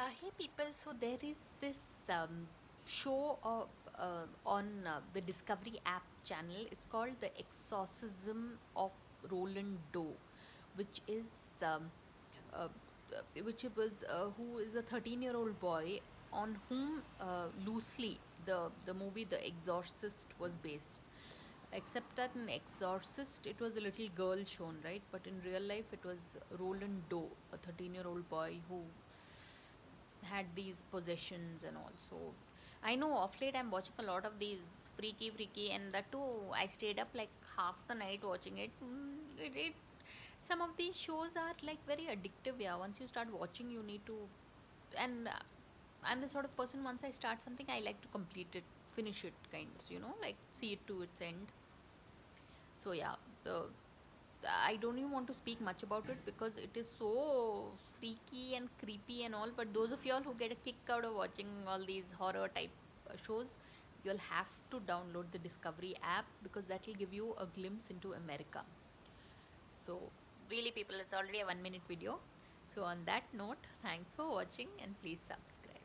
Hey people, so there is this show on the Discovery app channel. It's called The Exorcism of Roland Doe, which is which it was who is a 13-year-old boy on whom loosely the movie The Exorcist was based. Except that in Exorcist it was a little girl shown, right? But in real life it was Roland Doe, a 13-year-old boy who had these possessions and all. So I know off late I'm watching a lot of these freaky, and that too I stayed up like half the night watching it. Some of these shows are like very addictive. Yeah, once you start watching, you need to. And I'm the sort of person, once I start something, I like to complete it, finish it, like see it to its end. So yeah, the I don't even want to speak much about it because it is so freaky and creepy and all. But those of y'all who get a kick out of watching all these horror type shows, you'll have to download the Discovery app because that will give you a glimpse into America. So, really, people, it's already a 1 minute video. So, on that note, thanks for watching and please subscribe.